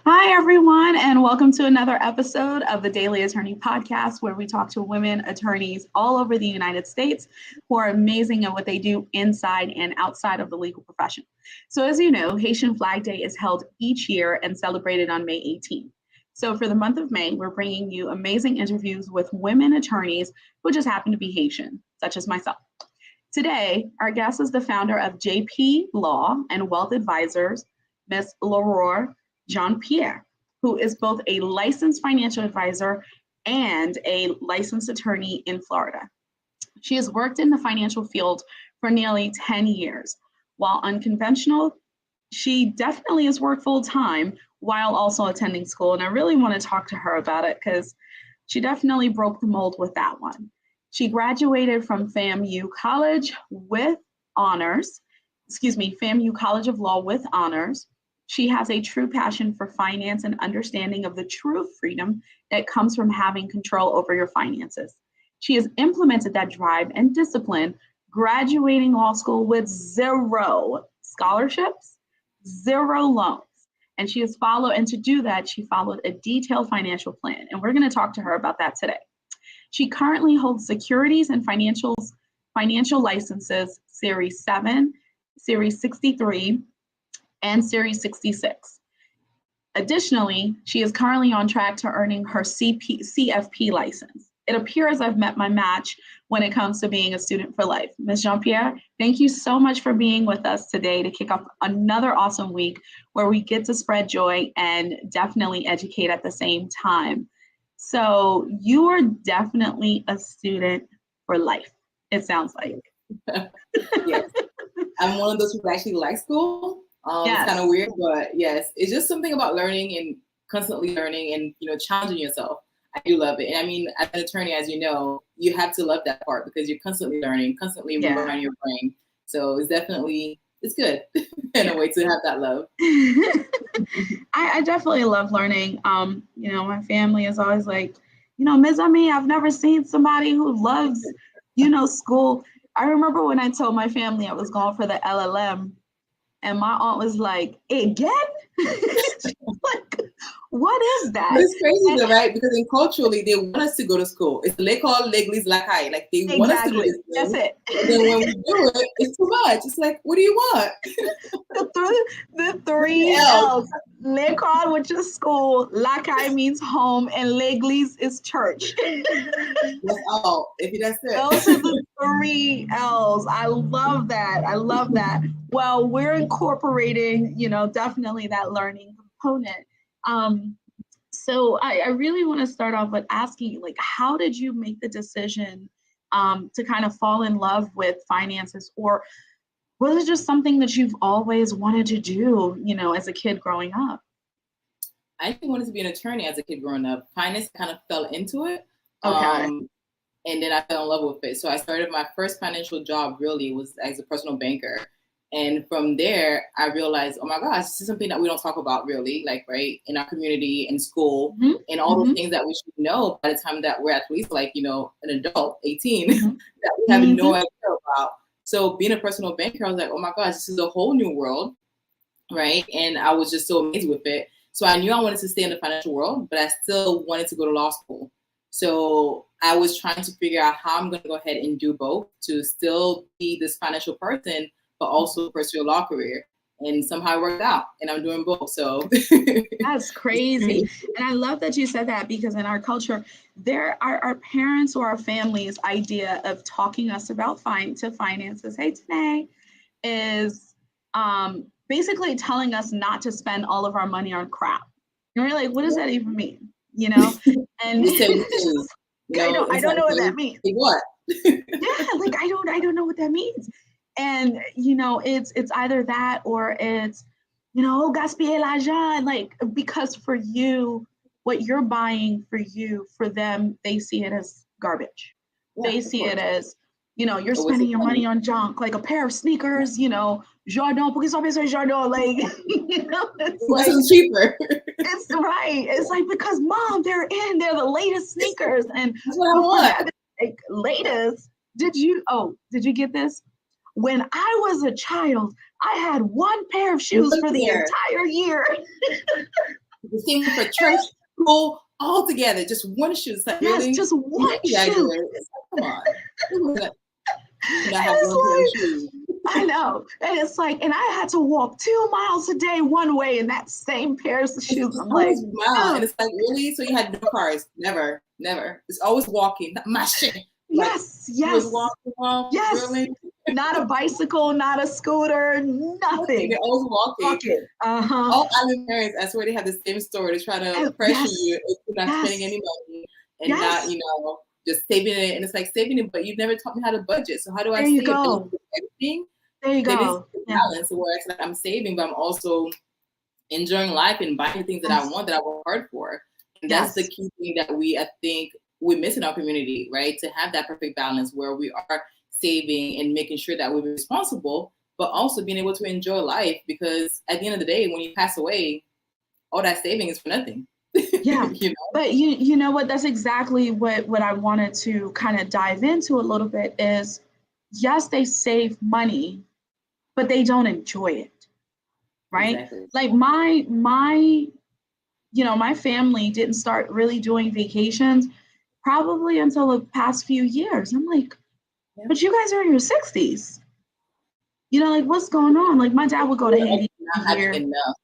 Hi, everyone, and welcome to another episode of the Daily Attorney Podcast, where we talk to women attorneys all over the United States who are amazing at what they do inside and outside of the legal profession. So, as you know, Haitian Flag Day is held each year and celebrated on May 18th. So, for the month of May, we're bringing you amazing interviews with women attorneys who just happen to be Haitian, such as myself. Today, our guest is the founder of JP Law and Wealth Advisors, Ms. Laurore Jean-Pierre, who is both a licensed financial advisor and a licensed attorney in Florida. She has worked in the financial field for nearly 10 years. While unconventional, she definitely has worked full time while also attending school. And I really want to talk to her about it because she definitely broke the mold with that one. She graduated from FAMU College with honors, FAMU College of Law with honors. She has a true passion for finance and understanding of the true freedom that comes from having control over your finances. She has implemented that drive and discipline, graduating law school with 0 scholarships, 0 loans. And she has followed, and to do that, she followed a detailed financial plan. And we're going to talk to her about that today. She currently holds securities and financial licenses, Series 7, Series 63, and Series 66. Additionally, she is currently on track to earning her CFP license. It appears I've met my match when it comes to being a student for life. Ms. Jean-Pierre, thank you so much for being with us today to kick off another awesome week where we get to spread joy and definitely educate at the same time. So you are definitely a student for life, it sounds like. Yes. I'm one of those who actually like school. Yes. It's kind of weird, but yes, it's just something about learning and constantly learning and, challenging yourself. I do love it. And I mean, as an attorney, as you know, you have to love that part because you're constantly learning, constantly rewiring your brain. So it's good in a way to have that love. I definitely love learning. My family is always like, Ms. Ami, I've never seen somebody who loves, school. I remember when I told my family I was going for the LLM, and my aunt was like, again? Like, what is that? It's crazy though, right? Because culturally, they want us to go to school. It's l'école, l'église, la caille. Like, they want us to do this thing. That's it. And then when we do it, it's too much. It's like, what do you want? The 3 L's. L'école, which is school, la caille means home, and l'église is church. That's all. That's it. Those are the 3 L's. I love that. Well, we're incorporating, definitely that learning component. So I really want to start off with asking you, like, how did you make the decision to kind of fall in love with finances, or was it just something that you've always wanted to do, as a kid growing up? I actually wanted to be an attorney as a kid growing up. Finance kind of fell into it. Okay. And then I fell in love with it. So I started my first financial job really was as a personal banker. And from there, I realized, oh my gosh, this is something that we don't talk about really, like, right, in our community, in school, and all those things that we should know by the time that we're at least like, an adult, 18, that we have no idea about. So being a personal banker, I was like, oh my gosh, this is a whole new world, right? And I was just so amazed with it. So I knew I wanted to stay in the financial world, but I still wanted to go to law school. So I was trying to figure out how I'm going to go ahead and do both to still be this financial person, but also pursue a law career. And somehow it worked out, and I'm doing both. So that's crazy. And I love that you said that, because in our culture, there are our parents or our family's idea of talking us about finances. Hey, today is basically telling us not to spend all of our money on crap. And we're like, what does that even mean? And I don't know what that means. What? Yeah, like I don't know what that means. And it's either that or it's gaspiller l'argent, like, because for you, what you're buying for them, they see it as garbage. Yeah, they see it as you're spending your money on junk, like a pair of sneakers, Jardin, porque só pensa Jardin, like, it's like cheaper. It's right. It's like, because mom, they're the latest sneakers, and that's what I want. Like, latest. Did you get this? When I was a child, I had one pair of shoes for the entire year. The same for church, school, all together, just one shoe. It's like, yes, really? just one shoe. It's like, come on. Not have one pair of shoes. I know. And it's like, and I had to walk 2 miles a day one way in that same pair of shoes. I'm like, wow. And it's like, really? So you had no cars? Never. It's always walking. My shit. Yes. Walking, yes. Really? Not a bicycle, not a scooter, nothing. They're always walking. All island parents, I swear they have the same story. They try to pressure you if you're not spending any money and not, just saving it. And it's like saving it, but you've never taught me how to budget. So how do I save everything? There you go. Balance where it's like I'm saving, but I'm also enjoying life and buying the things that I want, that I work hard for. And that's the key thing that I think we miss in our community, right? To have that perfect balance where we are saving and making sure that we're responsible, but also being able to enjoy life, because at the end of the day, when you pass away, all that saving is for nothing. Yeah. But you know what, that's exactly what I wanted to kind of dive into a little bit is, yes, they save money, but they don't enjoy it. Right? Exactly. Like my family didn't start really doing vacations probably until the past few years. I'm like, but you guys are in your 60s. Like, what's going on? Like, my dad would go to Haiti. Not having enough.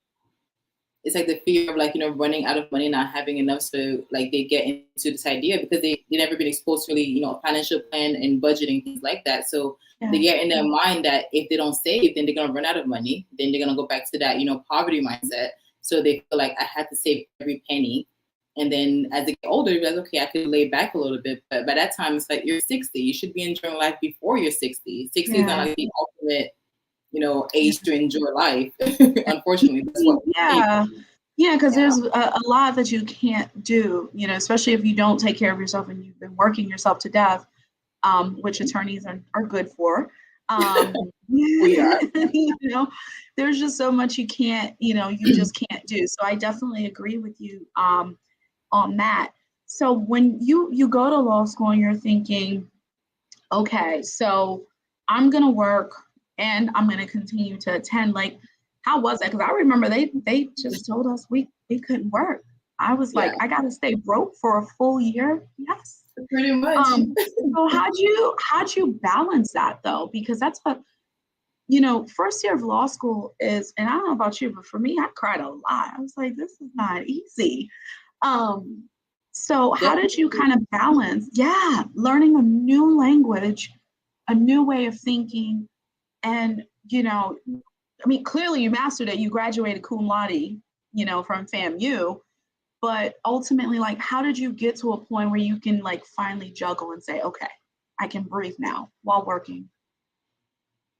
It's like the fear of running out of money, not having enough. So they get into this idea because they never been exposed to really, financial plan and budgeting, things like that. So they get in their mind that if they don't save, then they're going to run out of money. Then they're going to go back to that, poverty mindset. So they feel like I have to save every penny. And then as they get older, you're like, okay, I could lay back a little bit. But by that time, it's like you're 60. You should be enjoying life before you're 60. 60 is not like the ultimate, age to enjoy life. Unfortunately, that's what because there's a lot that you can't do, especially if you don't take care of yourself and you've been working yourself to death, which attorneys are good for. We are. There's just so much you can't, you just can't do. So I definitely agree with you on that. So when you go to law school and you're thinking, okay, so I'm going to work and I'm going to continue to attend, like, how was that? Because I remember they just told us we couldn't work. I was like, I got to stay broke for a full year. Yes. Pretty much. So how'd you balance that though? Because that's what, first year of law school is, and I don't know about you, but for me, I cried a lot. I was like, this is not easy. So how did you kind of balance, learning a new language, a new way of thinking, and, clearly you mastered it. You graduated cum laude, from FAMU, but ultimately, like, how did you get to a point where you can finally juggle and say, okay, I can breathe now while working?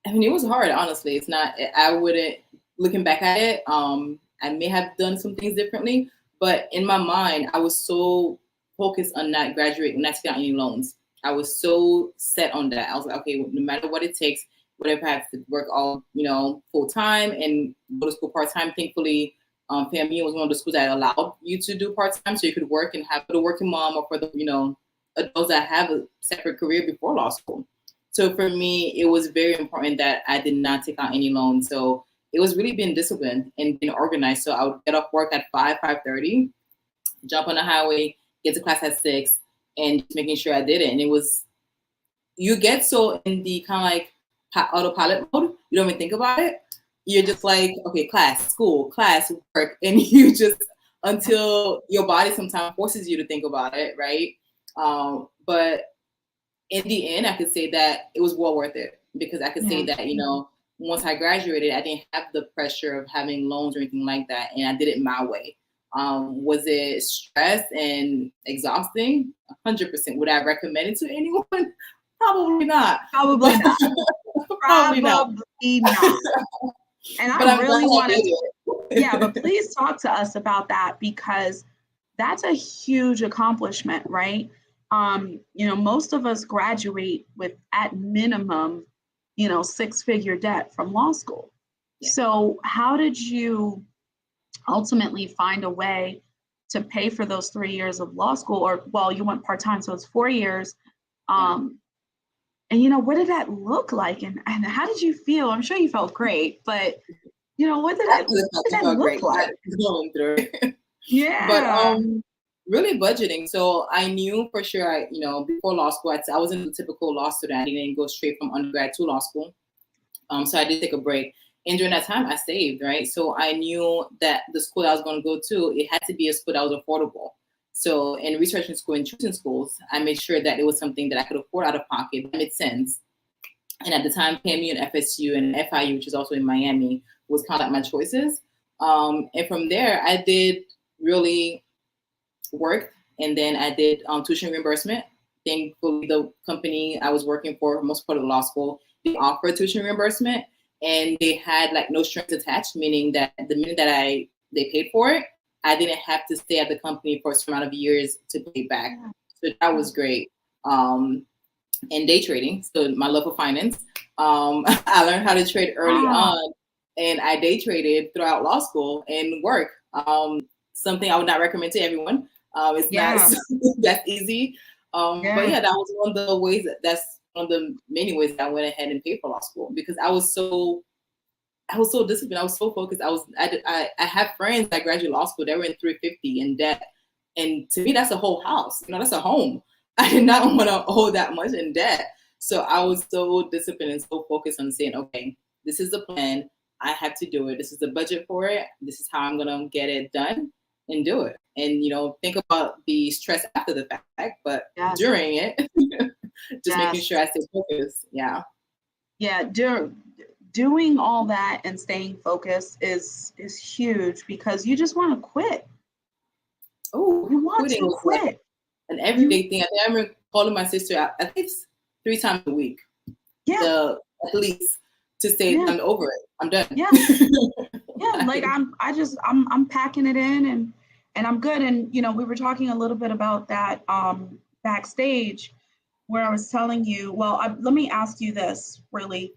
It was hard, honestly. It's not, I wouldn't, looking back at it, I may have done some things differently, but in my mind, I was so focused on not graduating, not taking out any loans. I was so set on that. I was like, okay, no matter what it takes, whatever I have to work all, full time and go to school part time. Thankfully, FAMU was one of the schools that allowed you to do part time, so you could work and have a working mom, or for the adults that have a separate career before law school. So for me, it was very important that I did not take out any loans. So it was really being disciplined and being organized. So I would get off work at 5:30, jump on the highway, get to class at 6, and just making sure I did it. And it was, you get so in the kind of like autopilot mode, you don't even think about it. You're just like, okay, class, school, class, work. And you just, until your body sometimes forces you to think about it, right? But in the end, I could say that it was well worth it, because I could say that, once I graduated, I didn't have the pressure of having loans or anything like that. And I did it my way. Was it stress and exhausting? 100%. Would I recommend it to anyone? Probably not. Probably not. Probably not. And I really want to, but please talk to us about that, because that's a huge accomplishment, right? Most of us graduate with, at minimum, 6-figure debt from law school. Yeah. So how did you ultimately find a way to pay for those 3 years of law school? Or, well, you went part-time, so it's 4 years. And, what did that look like? And how did you feel? I'm sure you felt great, but, what did that look like? Going through it. Yeah. But really budgeting. So I knew for sure, before law school, I wasn't the typical law student. I didn't go straight from undergrad to law school. So I did take a break. And during that time, I saved, right? So I knew that the school I was going to go to, it had to be a school that was affordable. So in researching school and choosing schools, I made sure that it was something that I could afford out of pocket. That made sense. And at the time, PMU and FSU and FIU, which is also in Miami, was kind of like my choices. And from there, I did really work. And then I did tuition reimbursement. Thankfully, the company I was working for most part of the law school, they offered tuition reimbursement. And they had like no strings attached, meaning that the minute that they paid for it, I didn't have to stay at the company for a certain amount of years to pay back. So that was great. And day trading, so my love of finance. I learned how to trade early on, and I day traded throughout law school and work. Something I would not recommend to everyone. It's not that easy. But yeah, that was one of the ways that's one of the many ways that I went ahead and paid for law school, because I was so disciplined. I was so focused. I have friends that graduated law school. They were in 350 in debt. And to me, that's a whole house. That's a home. I did not want to owe that much in debt. So I was so disciplined and so focused on saying, okay, this is the plan. I have to do it. This is the budget for it. This is how I'm going to get it done and do it. And, think about the stress after the fact, but during it, just making sure I stay focused. Yeah. Yeah. Doing all that and staying focused is huge, because you just want to quit. Oh, you want to quit. Like an everyday thing. I remember calling my sister at least 3 times a week. Yeah. At least to say I'm over it. I'm done. Yeah. Yeah. Like I'm packing it in and I'm good. And we were talking a little bit about that backstage, where I was telling you, let me ask you this really.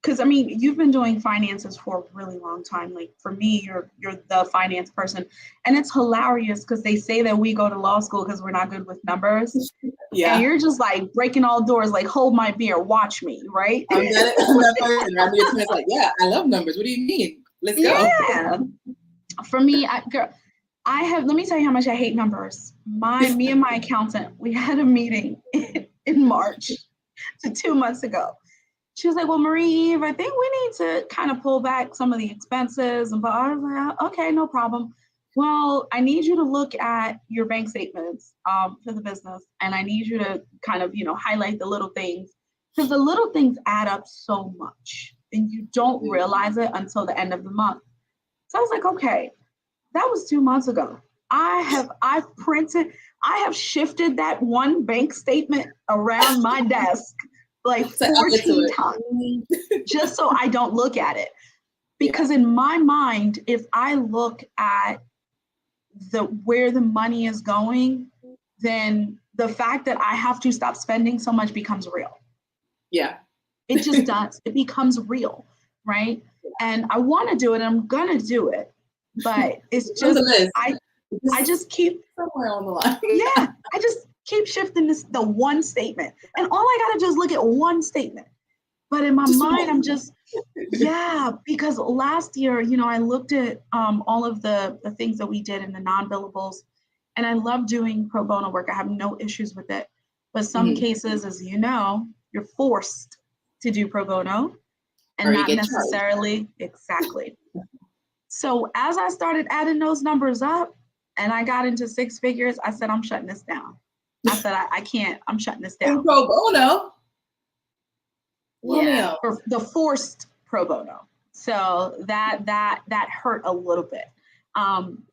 Because you've been doing finances for a really long time. Like for me, you're the finance person, and it's hilarious because they say that we go to law school because we're not good with numbers. Yeah, and you're just like breaking all doors, like hold my beer, watch me, right? I'm that person. Right? It's like, yeah, I love numbers. What do you mean? Let's go. Yeah. For me, let me tell you how much I hate numbers. Me and my accountant, we had a meeting in March, 2 months ago. She was like, well, Marie-Eve, I think we need to kind of pull back some of the expenses. But I was like, okay, no problem. Well, I need you to look at your bank statements for the business. And I need you to kind of, highlight the little things, because the little things add up so much and you don't realize it until the end of the month. So I was like, okay, that was 2 months ago. I've shifted that one bank statement around my desk like 14 times just so I don't look at it. Because in my mind, if I look at where the money is going, then the fact that I have to stop spending so much becomes real. Yeah. It just does. It becomes real, right? And I want to do it. I'm going to do it. But it's just, I just keep somewhere on the line. Yeah, I just keep shifting the one statement. And all I got to do is look at one statement. But in my mind, I'm just, because last year, I looked at all of the things that we did in the non-billables, and I love doing pro bono work. I have no issues with it. But some cases, as you know, you're forced to do pro bono and not necessarily exactly. So as I started adding those numbers up and I got into 6 figures, I said, I'm shutting this down. I said, I can't, I'm shutting this down. And pro bono? Yeah, for the forced pro bono. So that hurt a little bit.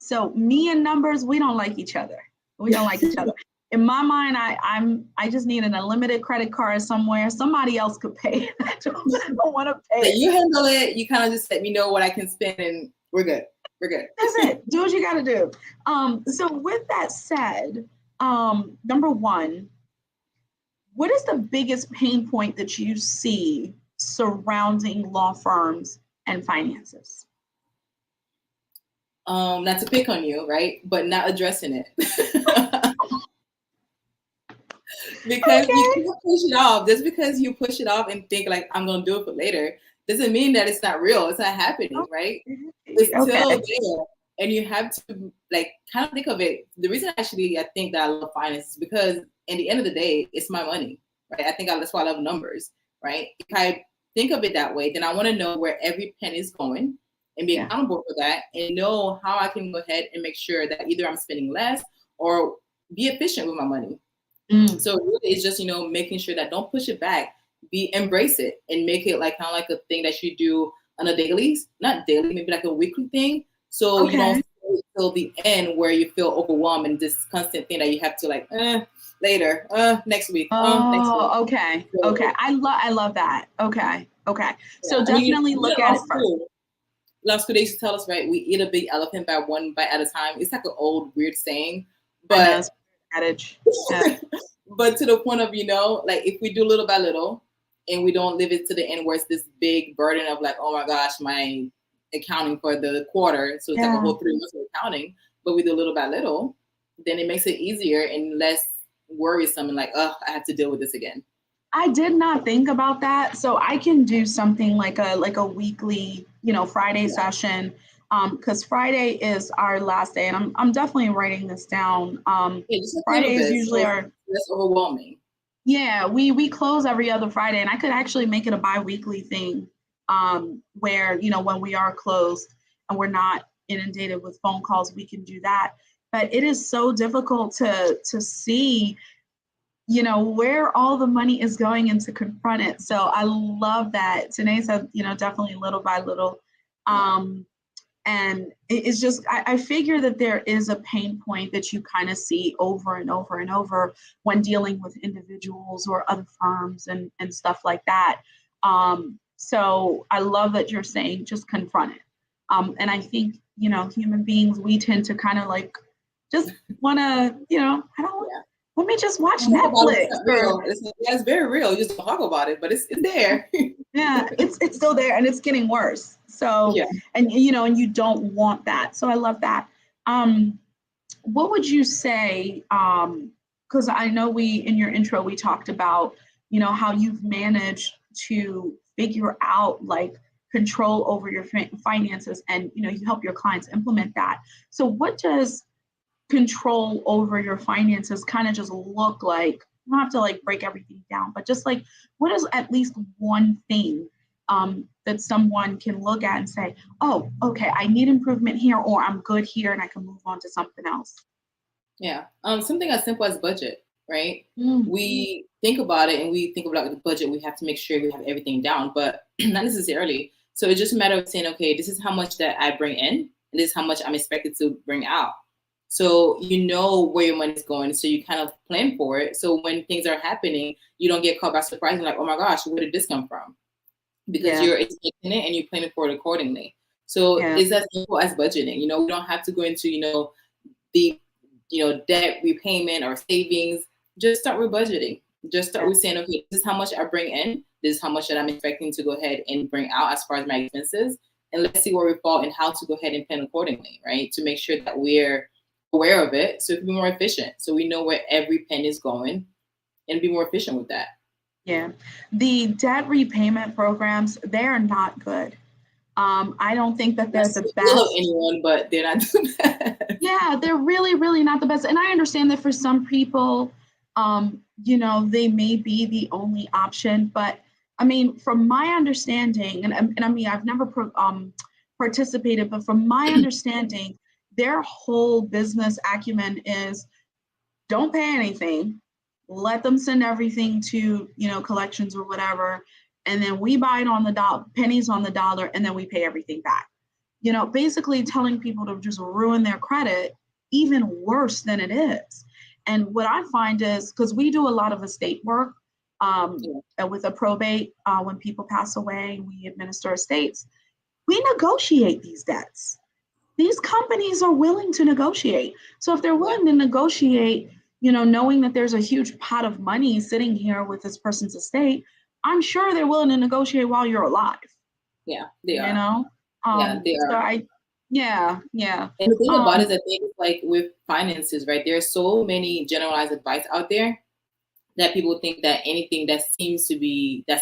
So me and numbers, we don't like each other. We don't like each other. In my mind, I just need an unlimited credit card somewhere. Somebody else could pay. I don't want to pay. So you handle it. You kind of just let me know what I can spend, and we're good. We're good. That's it. Do what you got to do. So with that said, number one, what is the biggest pain point that you see surrounding law firms and finances? Not to pick on you, right? But not addressing it. Because you can't push it off. Just because you push it off and think like, I'm going to do it for later, doesn't mean that it's not real. It's not happening, right? It's still there. And you have to like kind of think of it. The reason actually I think that I love finance is because in the end of the day, it's my money, right? I think that's why I love numbers, right? If I think of it that way, then I want to know where every penny is going and be accountable for that and know how I can go ahead and make sure that either I'm spending less or be efficient with my money. So really it's just, you know, making sure that don't push it back, embrace it and make it like kind of like a thing that you do on a daily, not daily, maybe like a weekly thing. So you don't stay till the end where you feel overwhelmed and this constant thing that you have to like, later, next week, next week. Okay. So, Okay. I love that. Okay. Okay. So yeah. definitely look at it first. Law school, they used to tell us, right, we eat a big elephant by one bite at a time. It's like an old weird saying, but adage. Yeah. But to the point of, you know, like if we do little by little and we don't live it to the end where it's this big burden of like, oh my gosh, my accounting for the quarter. So it's like a whole 3 months of accounting, but we do little by little, then it makes it easier and less worrisome and like, oh, I have to deal with this again. I did not think about that. So I can do something like a weekly, you know, Friday session. Because Friday is our last day, and I'm definitely writing this down. Fridays usually are less overwhelming. Yeah, we close every other Friday, and I could actually make it a bi-weekly thing, where, you know, when we are closed and we're not inundated with phone calls, we can do that. But it is so difficult to see, you know, where all the money is going and to confront it. So I love that. Tanae said, you know, definitely little by little. And it's just, I figure that there is a pain point that you kind of see over and over and over when dealing with individuals or other firms and stuff like that. So I love that you're saying just confront it. And I think, you know, human beings, we tend to kind of like just want to, you know, let me just watch Netflix. It's very real. You just don't talk about it, but it's there. Yeah, it's still there and it's getting worse. So, and you know, and you don't want that. So I love that. What would you say, because I know in your intro, we talked about, you know, how you've managed to figure out like control over your finances and, you know, you help your clients implement that. So what does control over your finances kind of just look like? You don't have to like break everything down, but just like, what is at least one thing that someone can look at and say, oh, okay, I need improvement here, or I'm good here and I can move on to something else? Yeah. Something as simple as budget, right? We think about it and we think about the budget. We have to make sure we have everything down, but not necessarily. So it's just a matter of saying, okay, this is how much that I bring in, and this is how much I'm expected to bring out. So you know where your money is going, so you kind of plan for it. So when things are happening, you don't get caught by surprise and like, oh my gosh, where did this come from? Because you're expecting it and you're planning for it accordingly. So it's as simple as budgeting. You know, we don't have to go into, you know, the, you know, debt repayment or savings. Just start with budgeting. Just start with saying, okay, this is how much I bring in. This is how much that I'm expecting to go ahead and bring out as far as my expenses. And let's see where we fall and how to go ahead and plan accordingly, right? To make sure that we're aware of it so it can be more efficient. So we know where every penny is going and be more efficient with that. Yeah. The debt repayment programs, they're not good. I don't think that they're the best. I love anyone, but they're not the best. Yeah, they're really, really not the best. And I understand that for some people, you know, they may be the only option. But I mean, from my understanding, and I mean, I've never participated, but from my understanding, their whole business acumen is don't pay anything, let them send everything to, you know, collections or whatever, and then we buy it on the pennies on the dollar, and then we pay everything back. You know, basically telling people to just ruin their credit even worse than it is. And what I find is, because we do a lot of estate work with a probate, when people pass away, we administer estates, we negotiate these debts. These companies are willing to negotiate. So if they're willing to negotiate, you know, knowing that there's a huge pot of money sitting here with this person's estate, I'm sure they're willing to negotiate while you're alive. Yeah, they are. You know? They are. So yeah. And the thing about it is that things like with finances, right? There are so many generalized advice out there that people think that anything that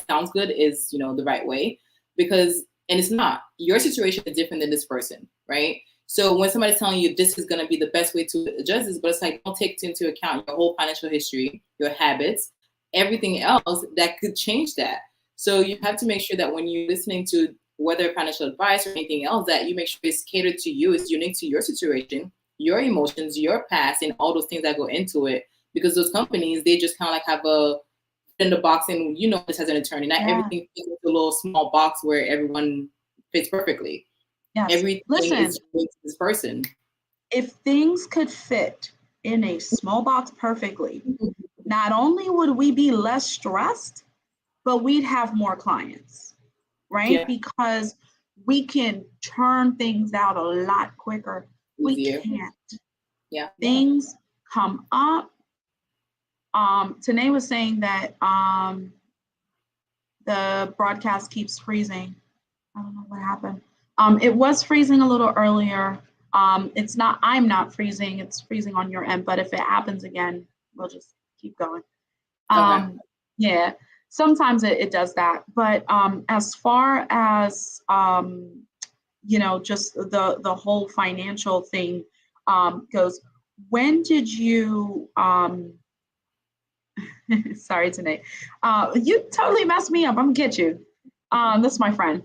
sounds good is, you know, the right way, because, and it's not. Your situation is different than this person, right? So when somebody's telling you this is going to be the best way to adjust this, but it's like, don't take into account your whole financial history, your habits, everything else that could change that. So you have to make sure that when you're listening to whether financial advice or anything else, that you make sure it's catered to you, it's unique to your situation, your emotions, your past, and all those things that go into it. Because those companies, they just kind of like have a in the box, and you know this as an attorney, not everything fits into a little small box where everyone fits perfectly. Yes. Everything Listen, is unique to this person. If things could fit in a small box perfectly, not only would we be less stressed, but we'd have more clients, right? Yeah. Because we can turn things out a lot quicker. Easier. We can't. Yeah. Things come up. Tanae was saying that the broadcast keeps freezing. I don't know what happened. It was freezing a little earlier. It's not, I'm not freezing, it's freezing on your end, but if it happens again, we'll just keep going. Okay. Yeah, sometimes it does that. But as far as, you know, just the whole financial thing goes, when did you, sorry, Tanae, you totally messed me up, I'm gonna get you. That's my friend.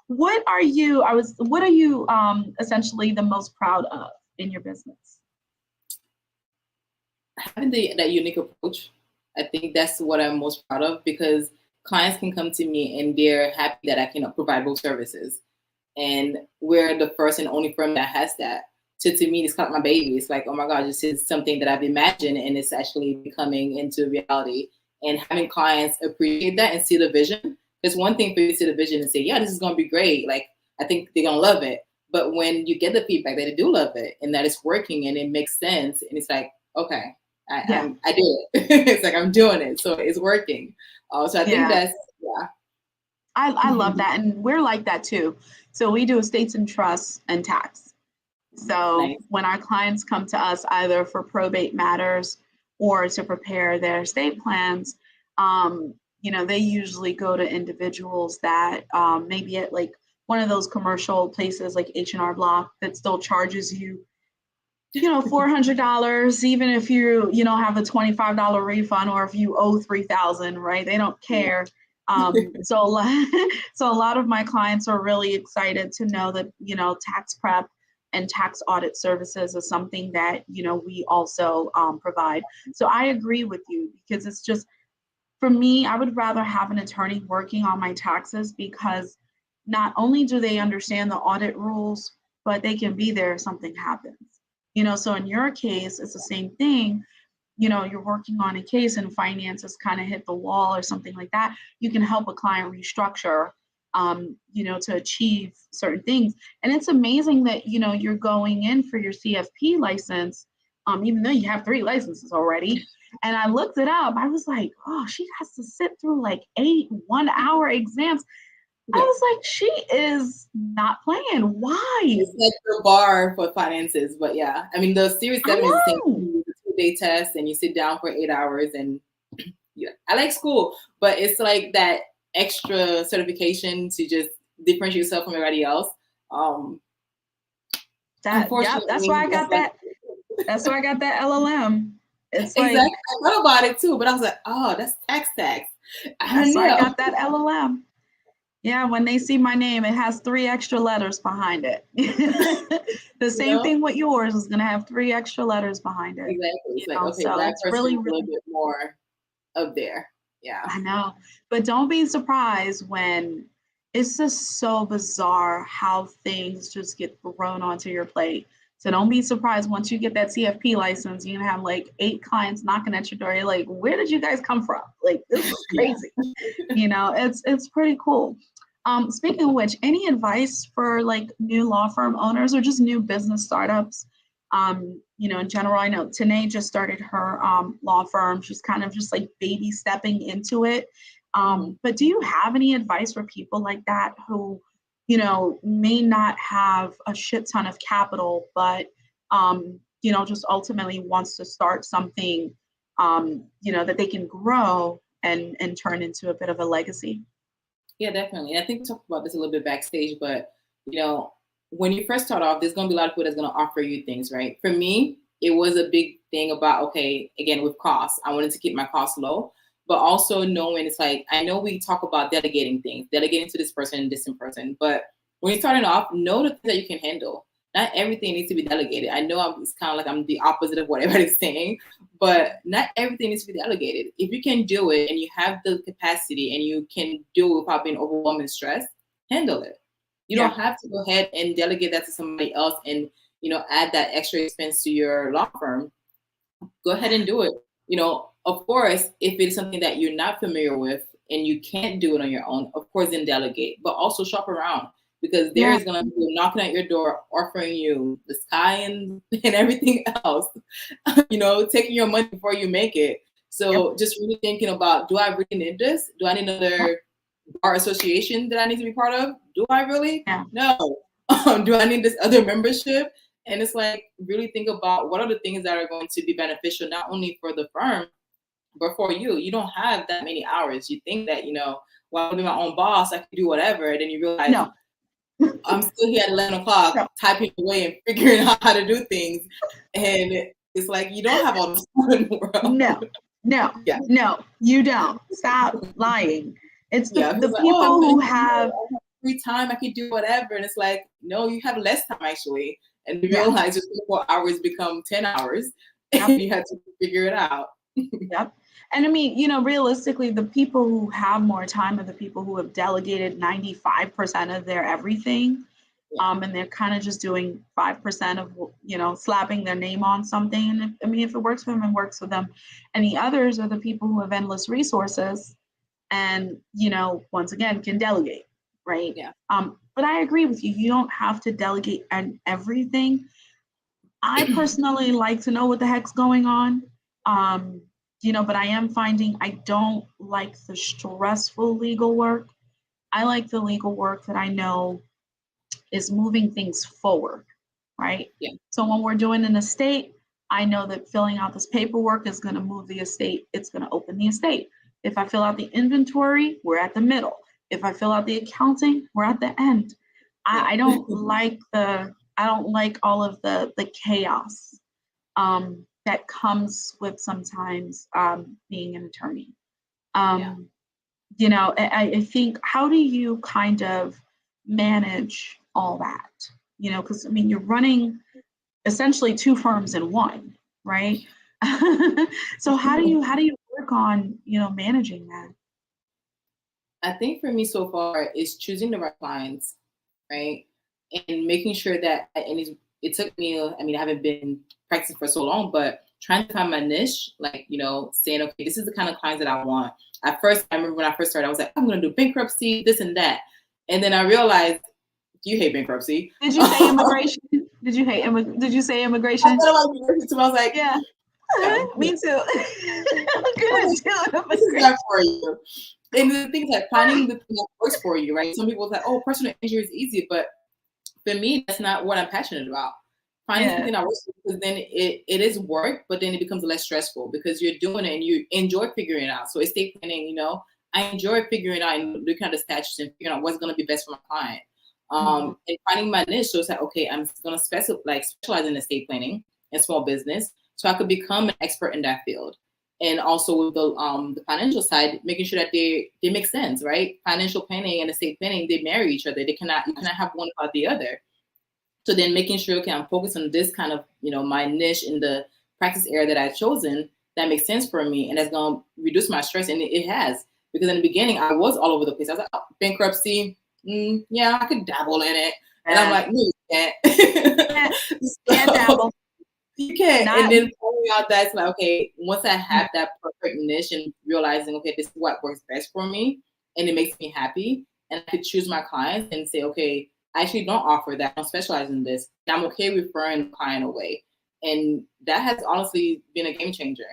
What are you essentially the most proud of in your business? Having that unique approach, I think that's what I'm most proud of, because clients can come to me and they're happy that I can provide both services. And we're the first and only firm that has that. So to me, it's like my baby. It's like, oh my God, this is something that I've imagined and it's actually becoming into reality. And having clients appreciate that and see the vision. It's one thing for you to see the vision and say, yeah, this is going to be great. Like, I think they're going to love it. But when you get the feedback that they do love it and that it's working and it makes sense, and it's like, okay, I did it. It's like, I'm doing it. So it's working. So I think that's, I love that. And we're like that too. So we do estates and trusts and tax. So when our clients come to us either for probate matters or to prepare their estate plans, you know, they usually go to individuals that maybe at like one of those commercial places like H&R Block that still charges you, you know, $400, even if you know, have a $25 refund, or if you owe $3,000, right? They don't care. So a lot of my clients are really excited to know that, you know, tax prep and tax audit services is something that, you know, we also provide. So I agree with you, because it's just, for me, I would rather have an attorney working on my taxes, because not only do they understand the audit rules, but they can be there if something happens. You know, so in your case, it's the same thing. You know, you're working on a case and finances kind of hit the wall or something like that. You can help a client restructure, you know, to achieve certain things. And it's amazing that, you know, you're going in for your CFP license, even though you have 3 licenses already. And I looked it up. I was like, oh, she has to sit through like 8 one-hour exams. I was like, she is not playing. Why? It's like the bar for finances. But yeah, I mean, the Series 7 is the same thing. It's a 2-day test and you sit down for 8 hours. And yeah, I like school, but it's like that extra certification to just differentiate yourself from everybody else. That's why I got that. That's why I got that LLM. It's exactly. Like, I thought about it too, but I was like, oh, that's tax. That's why I got that LLM. Yeah, when they see my name, it has 3 extra letters behind it. The same thing with yours is going to have 3 extra letters behind it. Exactly. It's like, okay, so that it's person really, is a little bit more up there. Yeah. I know. But don't be surprised when it's just so bizarre how things just get thrown onto your plate. So don't be surprised once you get that CFP license, you're going to have like 8 clients knocking at your door. You're like, where did you guys come from? Like, this is crazy. You know, it's pretty cool. Speaking of which, any advice for like new law firm owners or just new business startups? You know, in general, I know Tanae just started her law firm. She's kind of just like baby stepping into it. But do you have any advice for people like that who, you know, may not have a shit ton of capital, but, you know, just ultimately wants to start something, you know, that they can grow and turn into a bit of a legacy? Yeah, definitely. And I think we talked about this a little bit backstage, but, you know, when you first start off, there's going to be a lot of people that's going to offer you things, right? For me, it was a big thing about, okay, again, with costs, I wanted to keep my costs low, but also knowing it's like, I know we talk about delegating things, delegating to this person and this person, but when you're starting off, know the things that you can handle. Not everything needs to be delegated. I know it's kind of like I'm the opposite of what everybody's saying, but not everything needs to be delegated. If you can do it and you have the capacity and you can do it without being overwhelmed and stressed, handle it. You don't have to go ahead and delegate that to somebody else and, add that extra expense to your law firm. Go ahead and do it. Of course, if it is something that you're not familiar with and you can't do it on your own, of course, then delegate, but also shop around. Because there is going to be knocking at your door, offering you the sky and everything else, taking your money before you make it. So just really thinking about, do I really need this? Do I need another bar association that I need to be part of? Do I really? No. Do I need this other membership? And it's like, really think about what are the things that are going to be beneficial, not only for the firm, but for you. You don't have that many hours. You think that, well, I'll be my own boss, I can do whatever. And then you realize, I'm still here at 11 o'clock typing away and figuring out how to do things. And it's like, you don't have all the time in the world. No, you don't. Stop lying. It's the people who have free time, I can do whatever. And it's like, no, you have less time actually. And you realize your 24 hours become 10 hours and you have to figure it out. And I mean, realistically, the people who have more time are the people who have delegated 95% of their everything. And they're kind of just doing 5% of, slapping their name on something. And if it works for them, it works for them. And the others are the people who have endless resources and, once again, can delegate, right? But I agree with you. You don't have to delegate everything. I personally like to know what the heck's going on. But I am finding I don't like the stressful legal work. I like the legal work that I know is moving things forward, right? So when we're doing an estate, I know that filling out this paperwork is going to move the estate. It's going to open the estate. If I fill out the inventory, we're at the middle. If I fill out the accounting, we're at the end. I don't like all of the chaos. That comes with sometimes being an attorney. I think, how do you kind of manage all that? Because you're running essentially two firms in one, right? So how do you work on, managing that? I think for me so far is choosing the right clients, right? And making sure that, and it took me, I haven't been practicing for so long, but trying to find my niche, like, saying, okay, this is the kind of clients that I want. At first, I remember when I first started, I was like, I'm going to do bankruptcy, this and that. And then I realized, you hate bankruptcy. Did you say immigration? Did you say immigration? I thought about immigration too. I was like, yeah. Me too. This is not for you. And the thing is like finding the thing that works for you, right? Some people are like, oh, personal injury is easy, but for me, that's not what I'm passionate about. Finding something that works, because then it is work, but then it becomes less stressful because you're doing it and you enjoy figuring it out. So estate planning, I enjoy figuring out and looking at the statutes and figuring out what's going to be best for my client. And finding my niche. So it's like, okay, I'm going to specialize in estate planning and small business, so I could become an expert in that field. And also with the financial side, making sure that they make sense, right? Financial planning and estate planning, they marry each other. You cannot have one without the other. So then making sure, okay, I'm focused on this kind of, my niche in the practice area that I've chosen that makes sense for me, and that's going to reduce my stress. And it has, because in the beginning, I was all over the place. I was like, oh, bankruptcy, yeah, I could dabble in it. And I'm like, no, you can't. Can't dabble. You can't. And then finding out that's like, okay, once I have that perfect niche and realizing, okay, this is what works best for me, and it makes me happy, and I could choose my clients and say, okay, I actually don't offer that. I don't specialize in this. I'm okay referring the client away. And that has honestly been a game changer.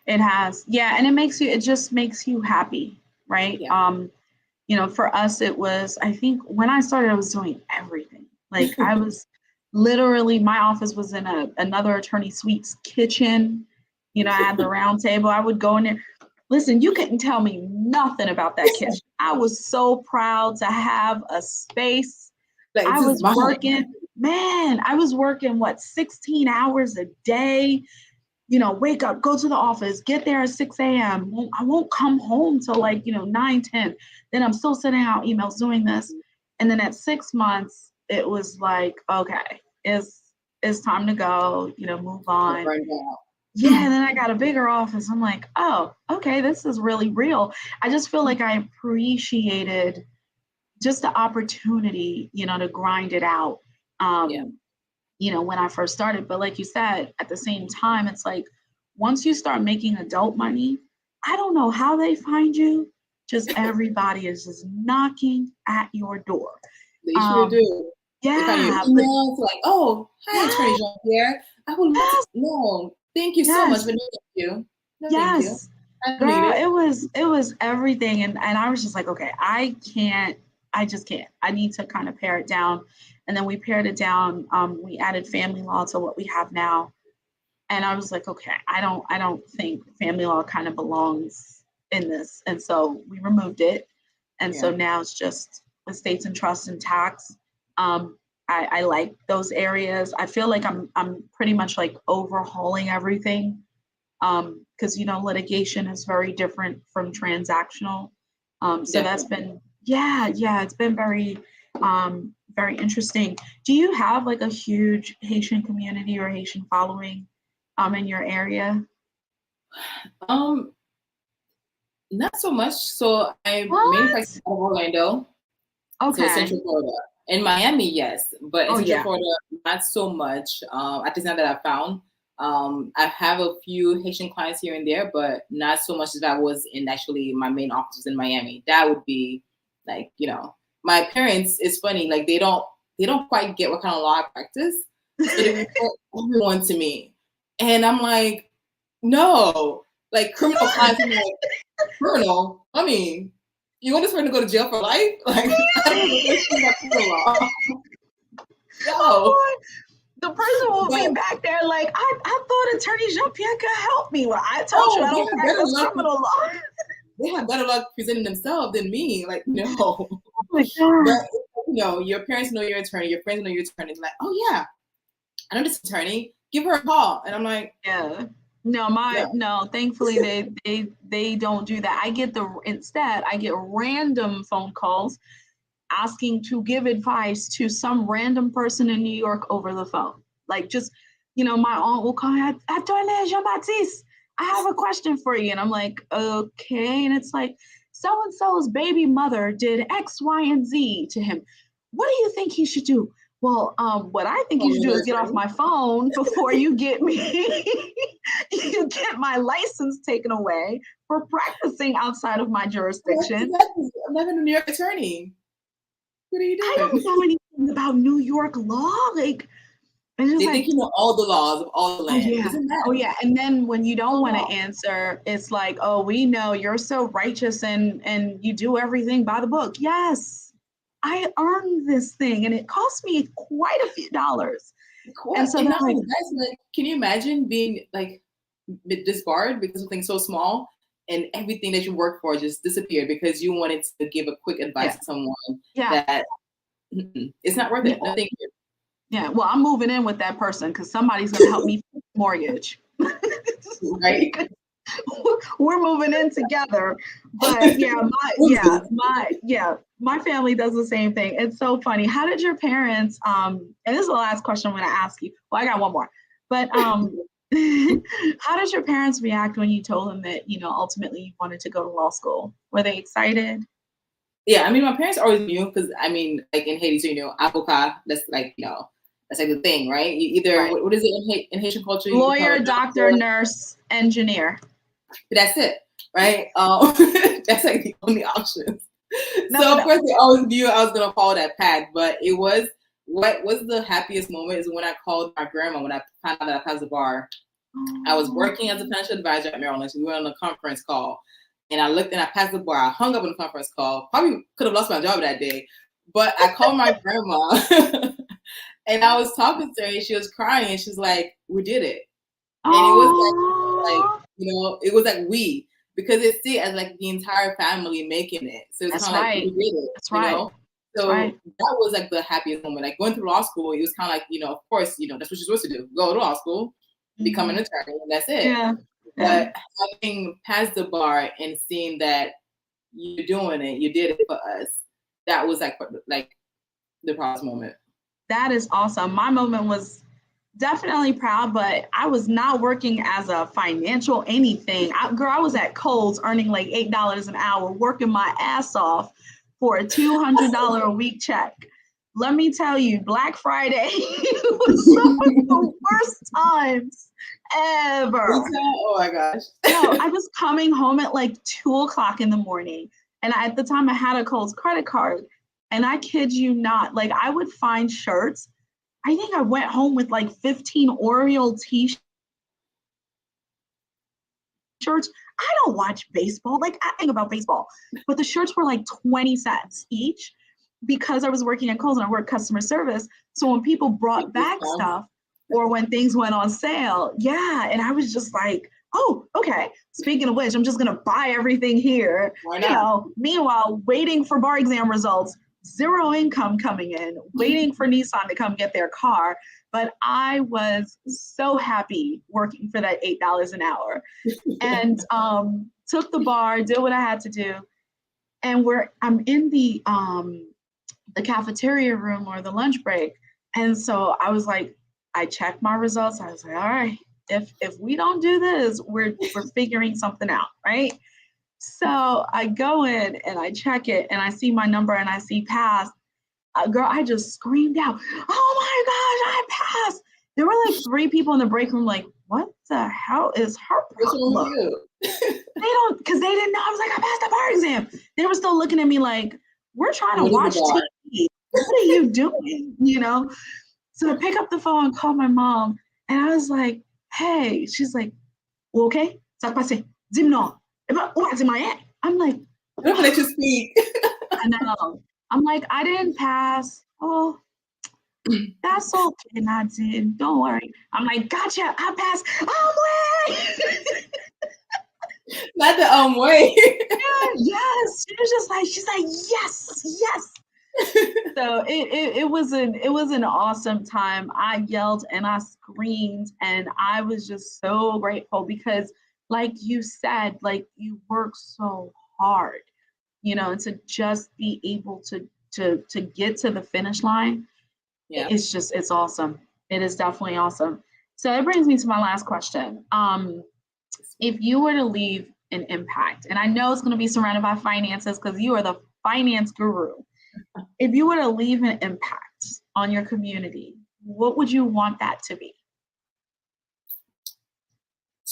It has. Yeah. And it just makes you happy, right? Yeah. For us, it was, I think when I started, I was doing everything. Like I was literally, my office was in another attorney suite's kitchen. I had the round table. I would go in there. Listen, you couldn't tell me nothing about that kitchen. I was so proud to have a space Like, I this is was mine. working, man, I was working, 16 hours a day, wake up, go to the office, get there at 6 a.m. I won't come home till 9, 10. Then I'm still sending out emails doing this. And then at 6 months, it was like, okay, it's time to go, move on. Yeah, and then I got a bigger office. I'm like, oh, okay, this is really real. I just feel like I appreciated just the opportunity, to grind it out, when I first started. But like you said, at the same time, it's like, once you start making adult money, I don't know how they find you. Just everybody is just knocking at your door. They sure do. Yeah. They find your emails like, oh, hi, Attorney Jean-Pierre. I would love to. No, thank you so much, but no thank you. No, thank you. Girl, it was everything. And I was just like, okay, I just can't. I need to kind of pare it down. And then we pared it down. We added family law to what we have now. And I was like, okay, I don't think family law kind of belongs in this. And so we removed it. And so now it's just estates and trust and tax. I like those areas. I feel like I'm pretty much like overhauling everything. Because litigation is very different from transactional. So that's been it's been very very interesting. Do you have like a huge Haitian community or Haitian following in your area? Not so much. So I mainly practice out of Orlando. Okay. So Central Florida. In Miami, yes, but in Central Florida, not so much. At least not that I found. I have a few Haitian clients here and there, but not so much as I was in actually my main office was in Miami. That would be like, my parents, it's funny, like they don't quite get what kind of law I practice. So they report everyone to me. And I'm like, no, like criminal clients, I'm like, criminal? I mean, you want this person to go to jail for life? Like, I don't know anything about criminal law. Oh, the person will be back there like, I thought Attorney Jean-Pierre could help me. Well, I told you I don't practice criminal law. They have better luck presenting themselves than me. Like, no. Oh my God. But, your parents know your attorney, your friends know your attorney. They're like, oh yeah, I know this attorney. Give her a call. And I'm like, no, thankfully they don't do that. Instead I get random phone calls asking to give advice to some random person in New York over the phone. Like just, my aunt will call, Attorney Jean-Baptiste, I have a question for you. And I'm like, okay. And it's like, so-and-so's baby mother did X, Y, and Z to him. What do you think he should do? Well, what I think you should do is get off my phone before you get you get my license taken away for practicing outside of my jurisdiction. I'm not a New York attorney. What are you doing? I don't know anything about New York law. Like, they think you know all the laws of all the land. Oh yeah. And then when you don't want to answer, it's like, oh, we know you're so righteous and you do everything by the book. Yes, I earned this thing and it cost me quite a few dollars. And so like, can you imagine being like disbarred because something so small and everything that you worked for just disappeared because you wanted to give a quick advice to someone that it's not worth it. No, thank you. Yeah, well, I'm moving in with that person because somebody's going to help me mortgage. Right? We're moving in together. But my family does the same thing. It's so funny. How did your parents, and this is the last question I'm going to ask you. Well, I got one more. But how did your parents react when you told them that, ultimately you wanted to go to law school? Were they excited? Yeah, I mean, my parents always knew because, I mean, like in Haiti, so, avocat, that's like, that's like the thing, right? You either, what is it in Haitian culture? Lawyer, doctor, nurse, engineer. That's it, right? That's like the only options. So, of course, they always knew I was going to follow that path. But it was, what was the happiest moment is when I called my grandma when I found out that I passed the bar. I was working as a financial advisor at Maryland. So we were on a conference call. And I looked and I passed the bar. I hung up on the conference call. Probably could have lost my job that day. But I called my grandma. And I was talking to her and she was crying and she's like, we did it. And it was like, it was like we, because it's see as like the entire family making it. So it's kind of like we did it. That's right. So right. that was like the happiest moment. Like going through law school, it was kind of like, of course, that's what you're supposed to do. Go to law school, become an attorney, and that's it. Yeah. But having passed the bar and seeing that you're doing it, you did it for us, that was like the proudest moment. That is awesome. My moment was definitely proud, but I was not working as a financial anything. I was at Kohl's earning like $8 an hour, working my ass off for a $200 a week check. Let me tell you, Black Friday was some of the worst times ever. Oh my gosh. No, I was coming home at like 2:00 in the morning. And at the time I had a Kohl's credit card. And I kid you not, like I would find shirts. I think I went home with like 15 Oriole t-shirts. I don't watch baseball. Like I think about baseball, but the shirts were like 20 cents each because I was working at Kohl's and I worked customer service. So when people brought back stuff or when things went on sale, yeah. And I was just like, oh, okay. Speaking of which, I'm just going to buy everything here. Why not? Meanwhile, waiting for bar exam results, zero income coming in, waiting for Nissan to come get their car. But I was so happy working for that $8 an hour and took the bar, did what I had to do. And I'm in the cafeteria room or the lunch break. And so I was like, I checked my results. I was like, all right, if we don't do this, we're figuring something out, right? So I go in and I check it and I see my number and I see pass. Girl, I just screamed out, oh my gosh, I passed. There were like 3 people in the break room like, what the hell is her problem? Because they didn't know. I was like, I passed the bar exam. They were still looking at me like, we're trying to watch TV. What are you doing? So I pick up the phone and call my mom. And I was like, hey, she's like, okay, ça passe. Dis-moi. I'm like, don't let you speak. I know. I'm like, I didn't pass. Oh, that's okay, Nadine. Don't worry. I'm like, gotcha, I passed. Way. Not the way. Yes. She's like, yes. So it was an awesome time. I yelled and I screamed and I was just so grateful because like you said, like you work so hard, to just be able to get to the finish line. Yeah. It's awesome. It is definitely awesome. So it brings me to my last question. If you were to leave an impact, and I know it's going to be surrounded by finances because you are the finance guru. If you were to leave an impact on your community, what would you want that to be?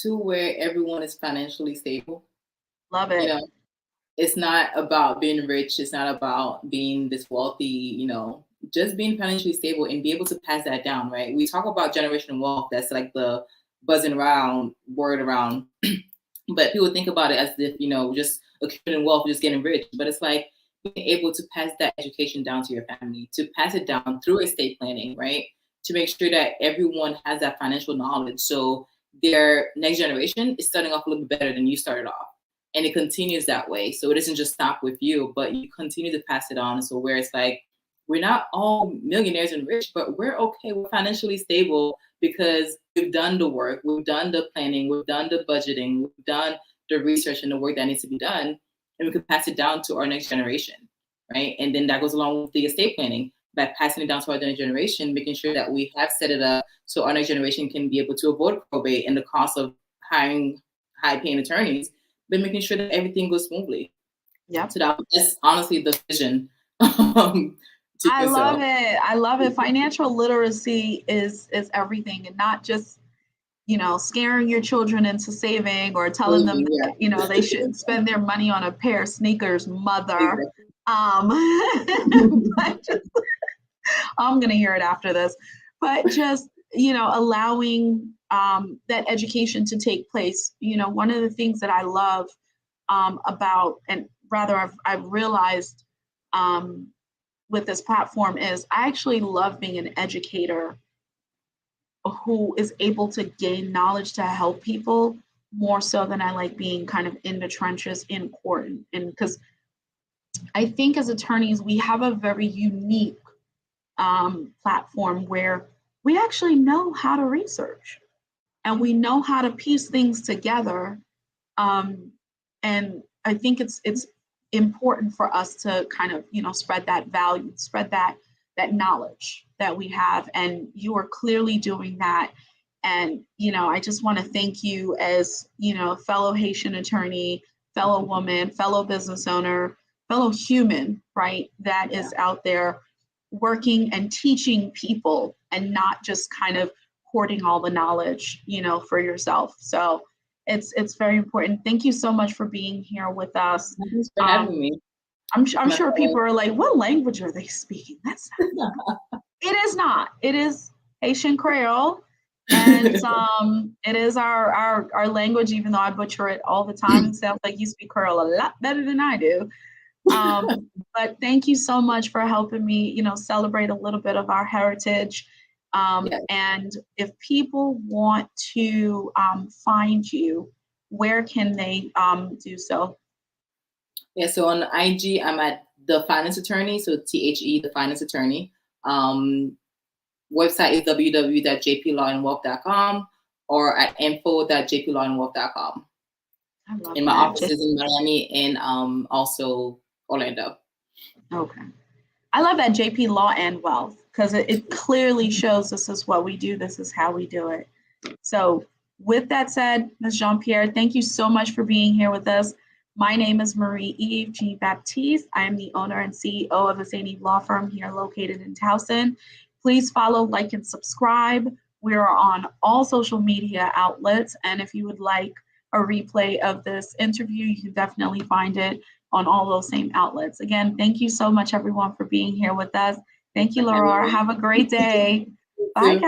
To where everyone is financially stable. Love it. It's not about being rich. It's not about being this wealthy, just being financially stable and be able to pass that down, right? We talk about generational wealth. That's like the buzzing word around. But people think about it as if, just accumulating wealth, just getting rich. But it's like being able to pass that education down to your family, to pass it down through estate planning, right? To make sure that everyone has that financial knowledge. So their next generation is starting off a little bit better than you started off. And it continues that way. So it doesn't just stop with you, but you continue to pass it on. So where it's like, we're not all millionaires and rich, but we're okay. We're financially stable because we've done the work. We've done the planning. We've done the budgeting. We've done the research and the work that needs to be done. And we can pass it down to our next generation, right? And then that goes along with the estate planning by passing it down to our next generation, making sure that we have set it up so our next generation can be able to avoid probate and the cost of hiring high-paying attorneys, but making sure that everything goes smoothly. Yeah. So that's honestly the vision. I love it. Financial literacy is everything, and not just, scaring your children into saving or telling them that, they should spend their money on a pair of sneakers, mother. But just, I'm going to hear it after this, but just, allowing that education to take place. One of the things that I love about, and rather I've realized with this platform is I actually love being an educator who is able to gain knowledge to help people more so than I like being kind of in the trenches in court. And because I think as attorneys, we have a very unique platform where we actually know how to research and we know how to piece things together. And I think it's important for us to kind of, spread that value, spread that knowledge that we have. And you are clearly doing that. And, I just want to thank you as, fellow Haitian attorney, fellow woman, fellow business owner, fellow human, right, that is out there working and teaching people and not just kind of hoarding all the knowledge, for yourself. So it's very important. Thank you so much for being here with us. Thanks for having me. I'm sure people are like, what language are they speaking? That's not. It is not. It is Haitian Creole. And it is our language, even though I butcher it all the time. It sounds like you speak Creole a lot better than I do. But thank you so much for helping me, celebrate a little bit of our heritage. Yes. And if people want to find you, where can they do so? Yeah, so on IG, I'm at The Finance Attorney, so THE, The Finance Attorney. Website is www.jplawandwealth.com or at info.jplawandwealth.com. And my office is in Miami and also Orlando. Okay. I love that, JP Law and Wealth, because it clearly shows this is what we do. This is how we do it. So with that said, Ms. Jean-Pierre, thank you so much for being here with us. My name is Marie-Eve G. Baptiste. I am the owner and CEO of the St. Eve Law Firm here located in Towson. Please follow, like, and subscribe. We are on all social media outlets. And if you would like a replay of this interview, you can definitely find it on all those same outlets. Again, thank you so much, everyone, for being here with us. Thank you, Laurore. Have a great day. Bye, guys.